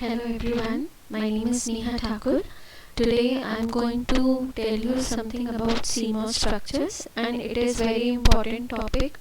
Hello everyone, my name is Neha Thakur. Today I am going to tell you something about CMOS structures, and it is very important topic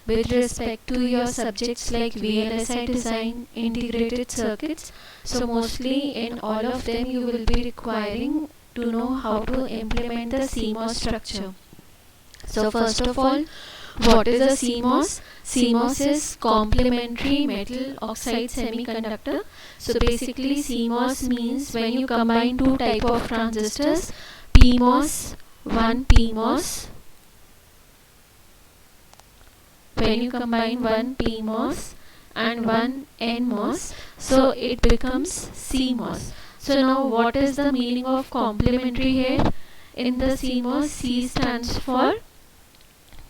with respect to your subjects like VLSI design, integrated circuits. So mostly in all of them you will be requiring to know how to implement the CMOS structure. So first of all, what is a CMOS? CMOS is complementary metal oxide semiconductor. So basically CMOS means when you combine two type of transistors, PMOS, one PMOS. When you combine one PMOS and one NMOS, so it becomes CMOS. So now what is the meaning of complementary here? In the CMOS, C stands for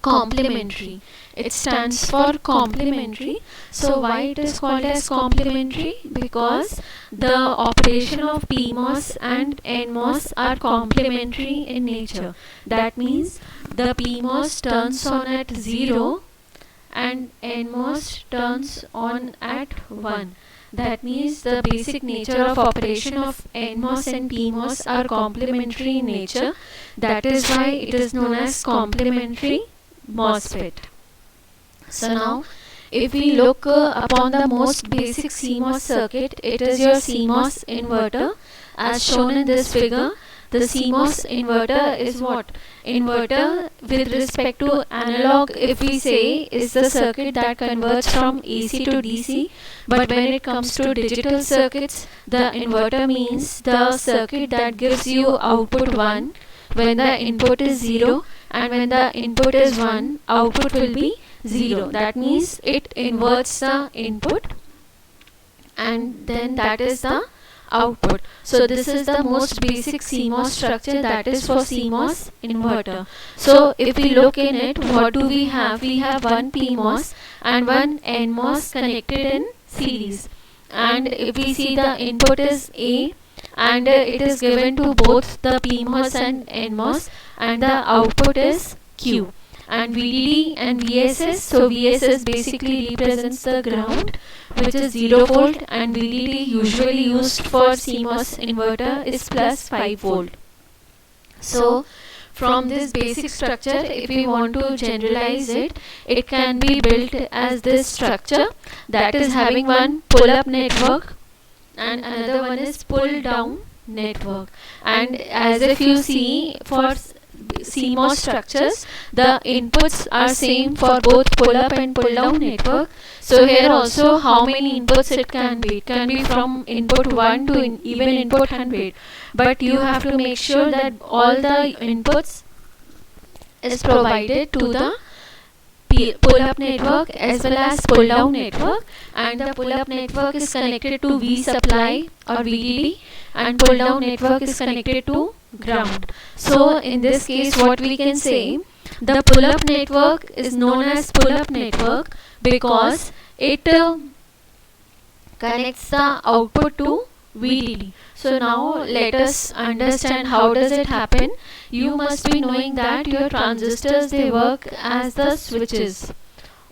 complementary. It stands for complementary. So why it is called as complementary? Because the operation of PMOS and NMOS are complementary in nature. That means the PMOS turns on at 0 and NMOS turns on at 1. That means the basic nature of operation of NMOS and PMOS are complementary in nature. That is why it is known as complementary MOSFET. So now if we look upon the most basic CMOS circuit, it is your CMOS inverter. As shown in this figure, the CMOS inverter is what? Inverter with respect to analog, if we say, is the circuit that converts from AC to DC. But when it comes to digital circuits, the inverter means the circuit that gives you output 1 when the input is 0, and when the input is 1, output will be 0. That means it inverts the input and then that is the output. So this is the most basic CMOS structure, that is for CMOS inverter. So if we look in it, what do we have? We have one PMOS and one NMOS connected in series. And if we see, the input is A and it is given to both the PMOS and NMOS, and the output is Q. And VDD and VSS, so VSS basically represents the ground, which is 0 volt, and VDD usually used for CMOS inverter is plus 5 volt. So from this basic structure, if we want to generalize it, it can be built as this structure, that is having one pull-up network and another one is pull-down network. And as if you see, for CMOS structures, the inputs are same for both pull-up and pull-down network. So here also, how many inputs it can be? It can be from input 1 to even input 100. But you have to make sure that all the inputs is provided to the pull-up network as well as pull-down network, and the pull-up network is connected to V supply or VDD, and pull-down network is connected to ground. So in this case, what we can say, the pull-up network is known as pull-up network because it connects the output to VDD. So now let us understand how does it happen. You must be knowing that your transistors, they work as the switches.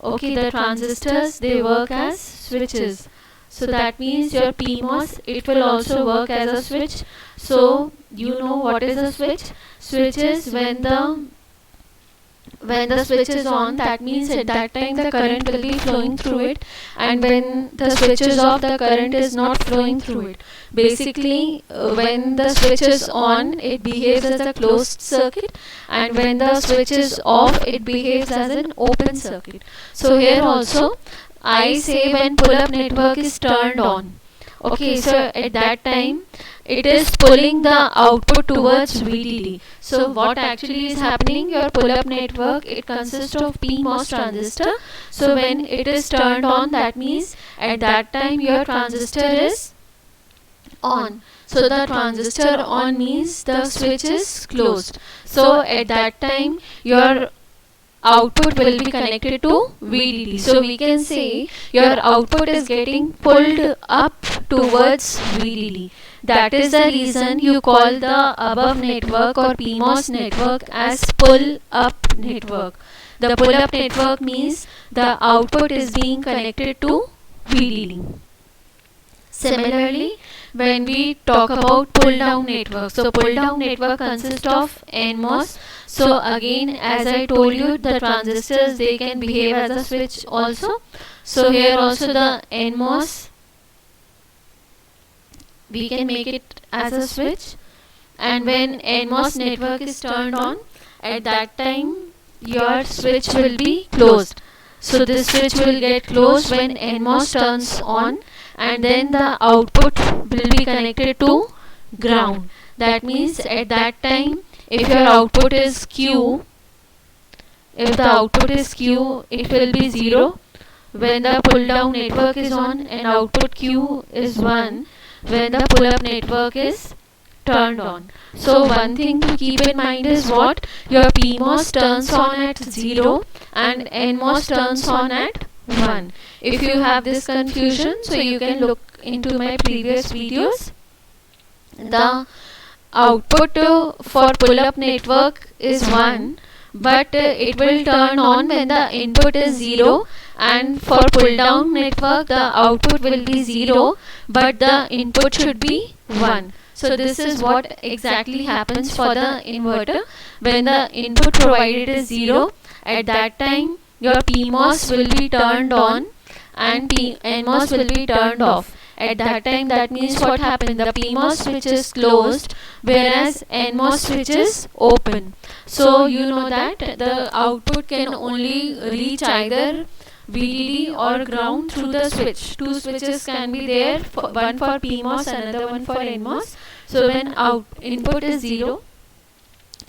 Okay, the transistors, they work as switches. So that means your PMOS, it will also work as a switch. So you know what is a switch? Switch is when the switch is on, that means at that time the current will be flowing through it, and when the switch is off, the current is not flowing through it. Basically when the switch is on, it behaves as a closed circuit, and when the switch is off, it behaves as an open circuit. So here also I say when pull-up network is turned on. Okay, so at that time it is pulling the output towards VDD. So what actually is happening, your pull-up network, it consists of PMOS transistor. So when it is turned on, that means at that time your transistor is on. So the transistor on means the switch is closed. So at that time your output will be connected to VDD. So we can say your output is getting pulled up towards VDD. That is the reason you call the above network or PMOS network as pull-up network. The pull-up network means the output is being connected to VDD. Similarly, when we talk about pull down network, so pull down network consists of NMOS. So again, as I told you, the transistors, they can behave as a switch also. So here also the NMOS, we can make it as a switch, and when NMOS network is turned on, at that time your switch will be closed. So this switch will get closed when NMOS turns on, and then the output will be connected to ground. That means at that time, if your output is Q, if the output is Q, it will be 0. When the pull down network is on and output Q is 1, when the pull up network is turned on. So one thing to keep in mind is what? Your PMOS turns on at 0 and NMOS turns on at 1. If you have this confusion, so you can look into my previous videos. The output for pull up network is 1, but it will turn on when the input is 0, and for pull down network the output will be 0 but the input should be 1. So this is what exactly happens for the inverter. When the input provided is 0, at that time your PMOS will be turned on and NMOS will be turned off. At that time, that means what happened? The PMOS switch is closed, whereas NMOS switch is open. So you know that the output can only reach either VDD or ground through the switch. Two switches can be there, one for PMOS, another one for NMOS. So when input is 0,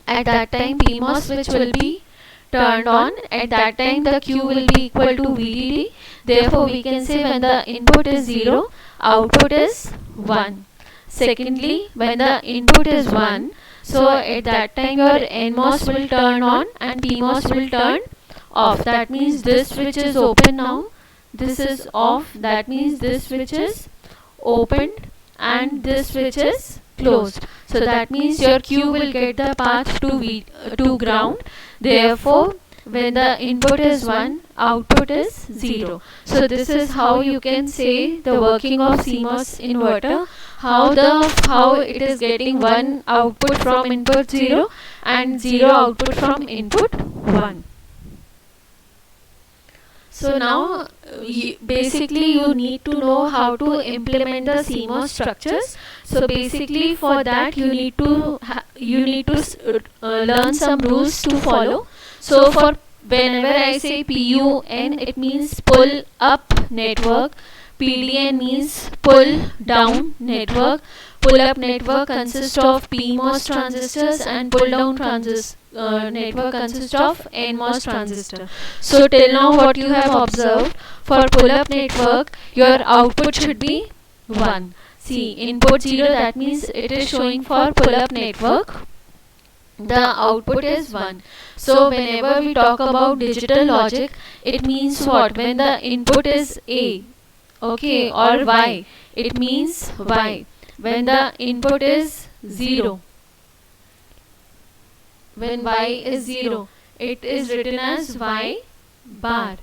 at that time PMOS switch will be turned on. At that time the Q will be equal to VDD. Therefore we can say when the input is 0, output is 1. Secondly, when the input is 1, so at that time your NMOS will turn on and PMOS will turn off. That means this switch is open now, this is off. That means this switch is opened and this switch is closed. So that means your Q will get the path to ground. Therefore when the input is 1, output is 0. So this is how you can say the working of CMOS inverter, how it is getting 1 output from input 0 and 0 output from input 1. So now basically you need to know how to implement the CMOS structures. So basically for that you need to learn some rules to follow. So for whenever I say PUN, it means pull up network. PDN means pull down network. Pull up network consists of PMOS transistors and pull down network consists of NMOS transistor. So till now what you have observed, for pull up network your output should be 1. See, input 0, that means it is showing for pull up network, the output is 1. So whenever we talk about digital logic, it means what? When the input is A, okay, or Y, it means Y. When the input is 0, when Y is 0, it is written as Y bar,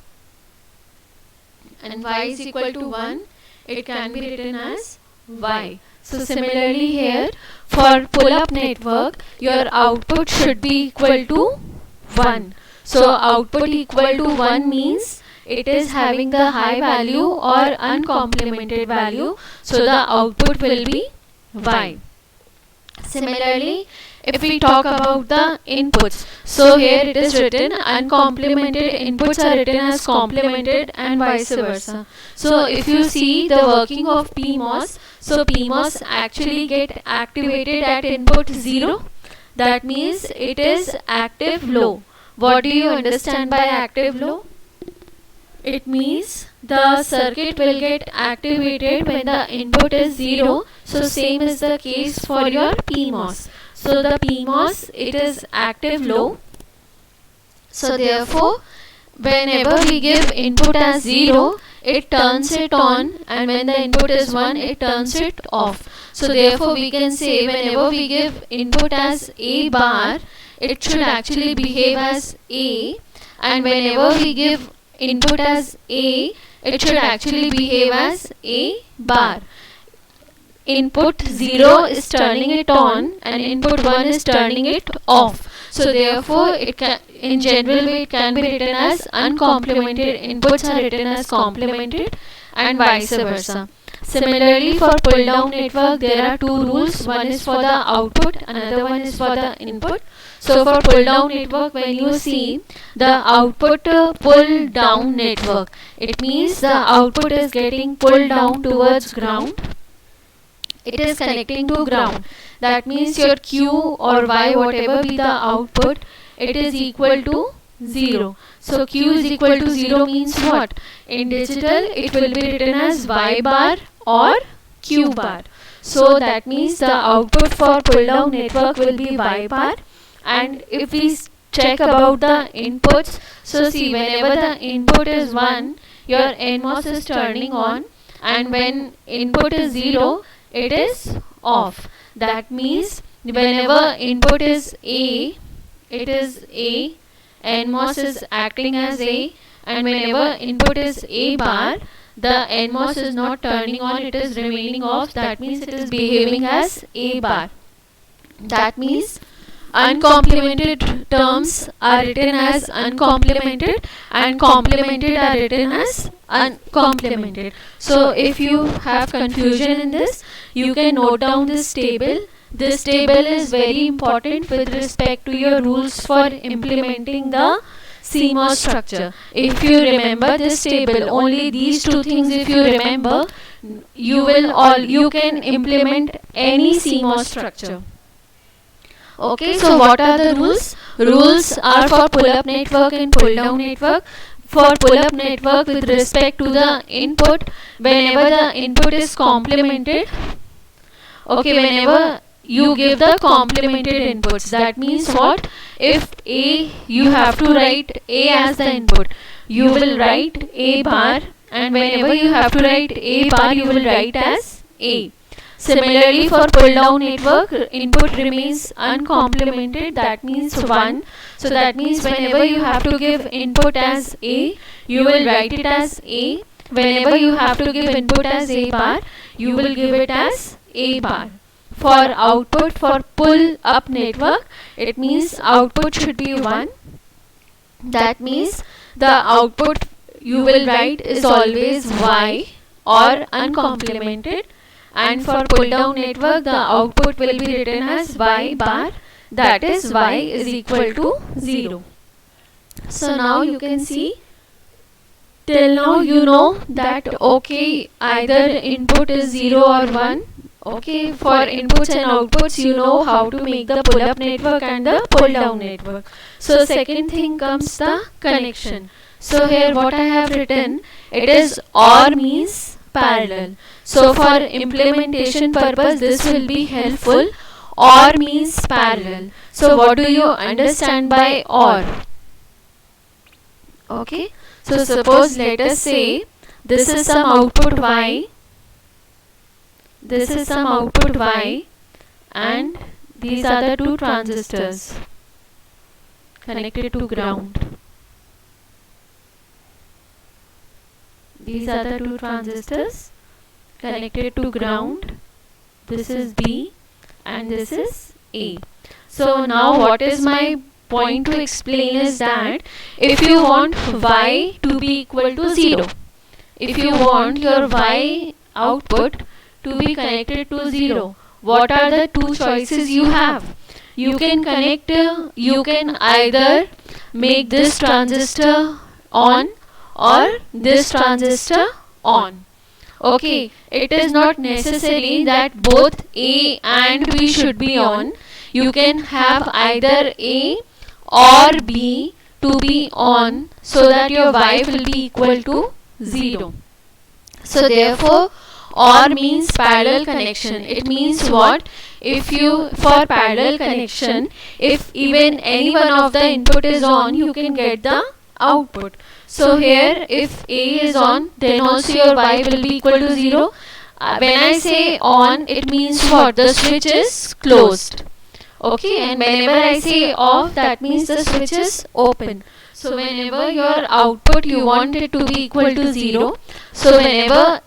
and Y is equal to 1, it can be written as Y. So similarly here, for pull up network, your output should be equal to 1. So output equal to 1 means it is having the high value or uncomplemented value, so the output will be Y. Similarly, if we talk about the inputs, so here it is written uncomplemented inputs are written as complemented and vice versa. So if you see the working of PMOS, so PMOS actually get activated at input 0. That means it is active low. What do you understand by active low? It means the circuit will get activated when the input is 0. So same is the case for your PMOS. So the PMOS, it is active low. So therefore whenever we give input as 0, it turns it on, and when the input is 1, it turns it off. So therefore we can say whenever we give input as A bar, it should actually behave as A, and whenever we give input as A, it should actually behave as A bar. input 0 is turning it on and input 1 is turning it off. So therefore it can, in general way, it can be written as uncomplemented inputs are written as complemented, and vice versa. Similarly, for pull down network there are two rules. One is for the output, another one is for the input. So for pull down network, when you see the output pull down network, it means the output is getting pulled down towards ground. It is connecting to ground. That means your Q or Y, whatever be the output, it is equal to 0. So Q is equal to 0 means what? In digital it will be written as Y bar or Q bar. So that means the output for pull down network will be Y bar. And if we check about the inputs, so see, whenever the input is 1, your NMOS is turning on, and when input is 0, it is off. That means whenever input is A, it is A, NMOS is acting as A, and whenever input is A bar, the NMOS is not turning on, it is remaining off. That means it is behaving as A bar. That means uncomplemented terms are written as uncomplemented and complemented are written as uncomplemented. So if you have confusion in this, you can note down this table. This table is very important with respect to your rules for implementing the CMOS structure. If you remember this table, only these two things if you remember, you can implement any CMOS structure. Okay, so what are the rules? Rules are for pull-up network and pull-down network. For pull-up network, with respect to the input, whenever the input is complemented, okay, whenever you give the complemented inputs, that means what? If A, you have to write A as the input, you will write A bar, and whenever you have to write A bar, you will write as A. Similarly, for pull down network, input remains uncomplemented, that means 1. So that means whenever you have to give input as A, you will write it as A. Whenever you have to give input as A bar, you will give it as A bar. For output, for pull up network, it means output should be 1. That means the output you will write is always Y or uncomplemented. And for pull down network, the output will be written as Y bar, that is Y is equal to 0. So now you can see, till now you know that okay, either input is 0 or 1. Okay, for inputs and outputs you know how to make the pull up network and the pull down network. So second thing comes the connection. So here what I have written, it is OR means parallel. So for implementation purpose this will be helpful. OR means parallel. So what do you understand by OR? Okay, so suppose let us say this is some output Y, this is some output Y, and these are the two transistors connected to ground. These are the two transistors connected to ground. This is B and this is A. So now what is my point to explain is that if you want Y to be equal to 0, if you want your Y output to be connected to 0, what are the two choices you have? You can connect, you can either make this transistor on or this transistor on. Okay, it is not necessary that both A and B should be on. You can have either A or B to be on so that your Y will be equal to 0. So therefore OR means parallel connection. It means what? If you, for parallel connection, if even any one of the input is on, you can get the output. So here if A is on, then also your Y will be equal to 0. When I say on, it means what? The switch is closed. Okay, and whenever I say off, that means the switch is open. So whenever your output you want it to be equal to 0, so whenever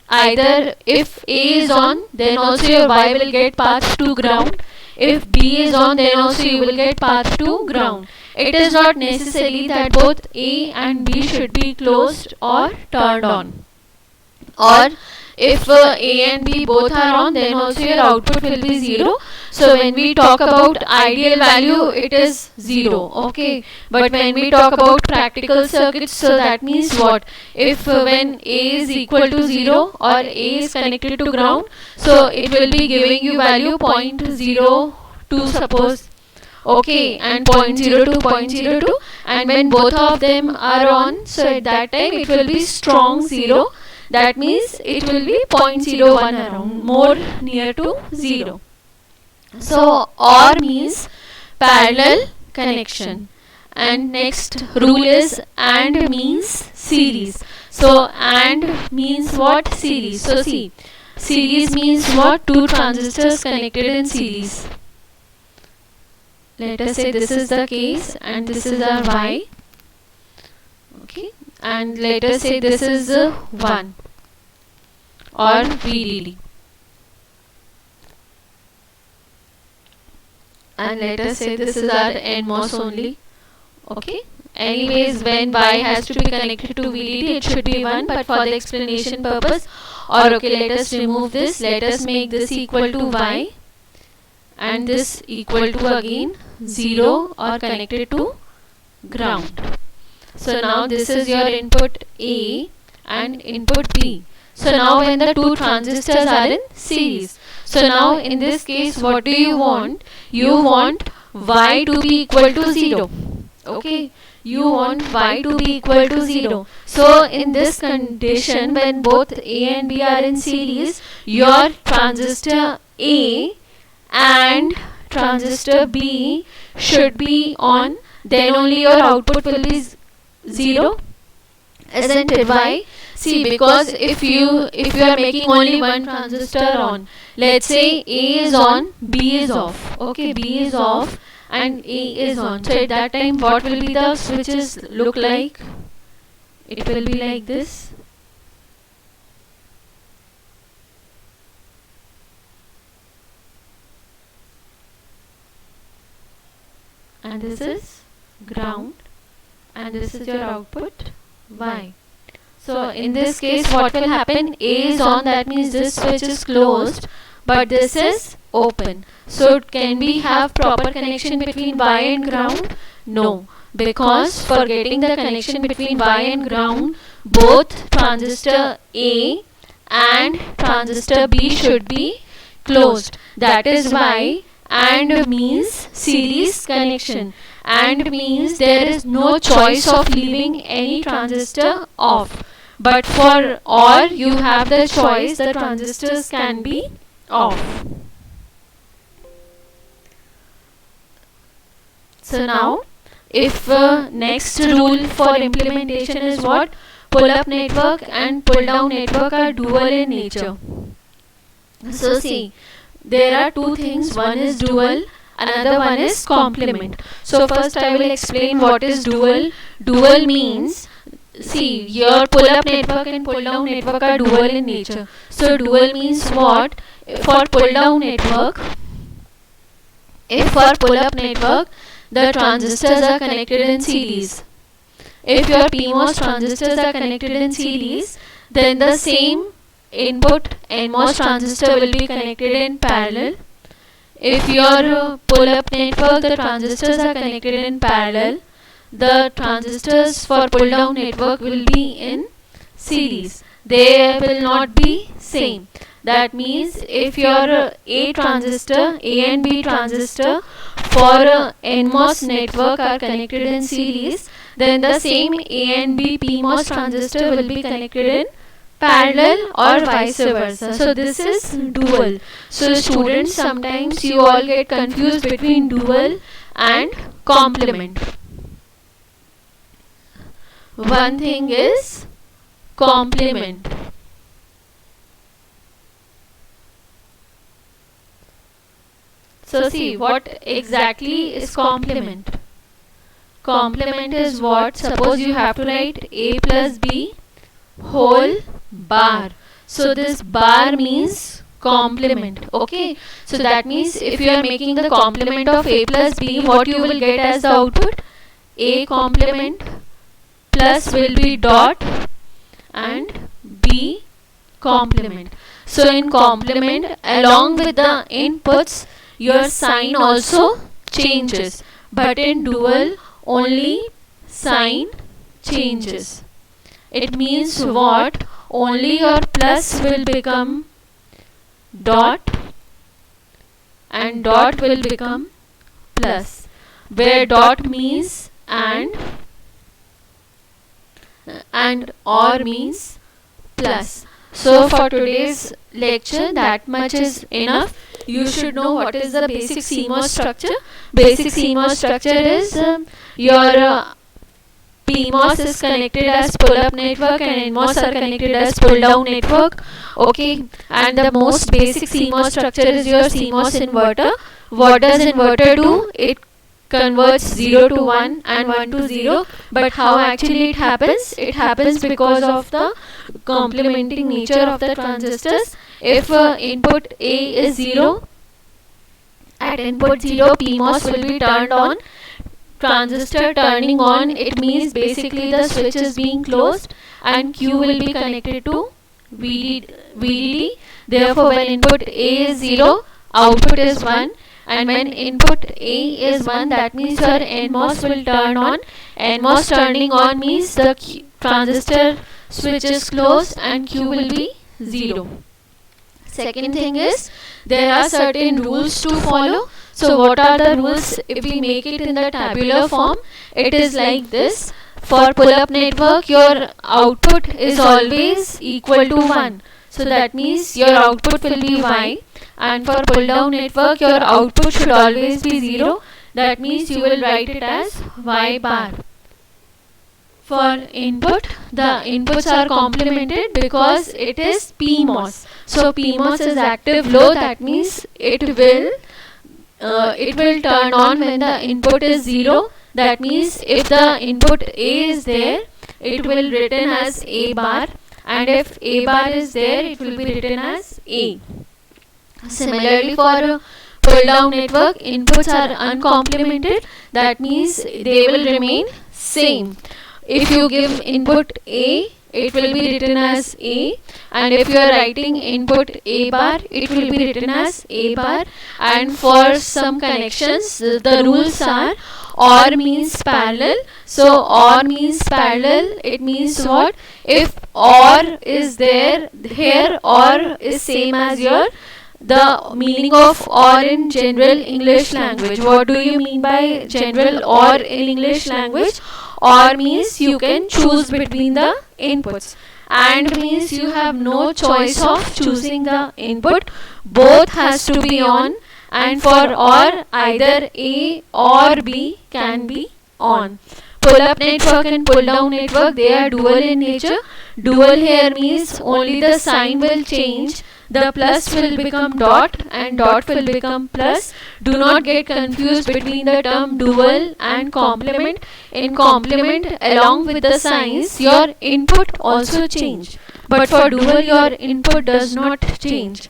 either if A is on, then also your Y will get path to ground. If B is on, then also you will get path to ground. It is not necessarily that both A and B should be closed or turned on. Or if A and B both are on, then also your output will be 0. So when we talk about ideal value, it is 0. Okay, but when we talk about practical circuits, so that means what? If when A is equal to 0 or A is connected to ground, so it will be giving you value 0.02, suppose. Okay, and 0.02, 0.02, and when both of them are on, so at that time it will be strong 0. That means it will be 0.01 around, more near to 0. So OR means parallel connection. And next rule is AND means series. So AND means what? Series. So see, series means what? Two transistors connected in series. Let us say this is the case and this is our Y. Okay, and let us say this is 1 or VDD. And let us say this is our NMOS only. Okay, anyways, when Y has to be connected to VDD, it should be 1, but for the explanation purpose, or okay, let us remove this. Let us make this equal to Y and this equal to again 0 or connected to ground. So now this is your input A and input B. So now when the two transistors are in series, so now in this case what do you want? You want Y to be equal to 0. Okay, you want Y to be equal to 0. So in this condition, when both A and B are in series, your transistor A and transistor B should be on, then only your output will be 0, isn't it? Why? See, because if you are making only one transistor on, let's say A is on, B is off. Okay, B is off and A is on. So at that time, what will be the switches look like? It will be like this. And this is ground and this is your output Y. So in this case what will happen? A is on, that means this switch is closed, but this is open. So can we have proper connection between Y and ground? No, because for getting the connection between Y and ground, both transistor A and transistor B should be closed. That is why AND means series connection. AND means there is no choice of leaving any transistor off. But for OR, you have the choice, the transistors can be off. So now, if next rule for implementation is what? Pull-up network and pull-down network are dual in nature. So see, there are two things. One is dual, another one is complement. So first I will explain what is dual. Dual means, see, your pull-up network and pull-down network are dual in nature. So dual means what? For pull-down network, if for pull-up network, the transistors are connected in series. If your PMOS transistors are connected in series, then the same input NMOS transistor will be connected in parallel. If your pull-up network, the transistors are connected in parallel, the transistors for pull-down network will be in series. They will not be same. That means if your A transistor, A and B transistor for NMOS network are connected in series, then the same A and B PMOS transistor will be connected in parallel or vice versa. So this is dual. So students, sometimes you all get confused between dual and complement. One thing is complement. So see, what exactly is complement? Complement is what? Suppose you have to write A plus B whole bar. So this bar means complement. Okay, so that means if you are making the complement of a plus b, what you will get as the output? A complement plus will be dot and b complement. So in complement, along with the inputs, your sign also changes, but in dual only sign changes. It means what? Only your plus will become dot and dot will become plus, where dot means and or means plus. So for today's lecture, that much is enough. You should know what is the basic CMOS structure. Basic CMOS structure is your PMOS is connected as pull-up network and NMOS are connected as pull-down network. Okay, and the most basic CMOS structure is your CMOS inverter. What does inverter do? It converts 0 to 1 and 1 to 0. But how actually it happens? It happens because of the complementing nature of the transistors. If input A is 0, at input 0 PMOS will be turned on. Transistor turning on, it means basically the switch is being closed and Q will be connected to VDD. Therefore when input A is 0, output is 1, and when input A is 1, that means your NMOS will turn on. NMOS turning on means the transistor switch is closed and Q will be 0. Second thing is, there are certain rules to follow. So what are the rules? If we make it in the tabular form, it is like this. For pull-up network, your output is always equal to 1. So that means your output will be Y. And for pull-down network, your output should always be 0. That means you will write it as Y bar. For input, the inputs are complemented because it is PMOS. So PMOS is active low. That means it will turn on when the input is 0. That means if the input A is there, it will written as A bar, and if A bar is there, it will be written as A. Similarly, for pull down network, inputs are uncomplemented. That means they will remain same. If you give input A, it will be written as A, and if you are writing input A bar, it will be written as A bar. And for some connections, the rules are OR means parallel. So OR means parallel. It means what? If OR is there, here OR is same as your the meaning of OR in general English language. What do you mean by general OR in English language? OR means you can choose between the inputs. AND means you have no choice of choosing the input. Both has to be on. And for OR, either A or B can be on. Pull-up network and pull-down network, they are dual in nature. Dual here means only the sign will change. The plus will become dot and dot will become plus. Do not get confused between the term dual and complement. In complement, along with the signs, your input also change. But for dual, your input does not change.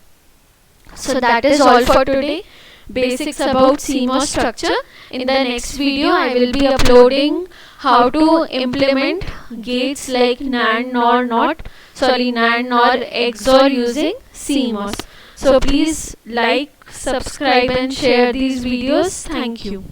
So that is all for today. Basics about CMOS structure. In the next video, I will be uploading how to implement gates like NAND, NOR, NAND, NOR, XOR using CMOS. So please like, subscribe and share these videos. Thank you.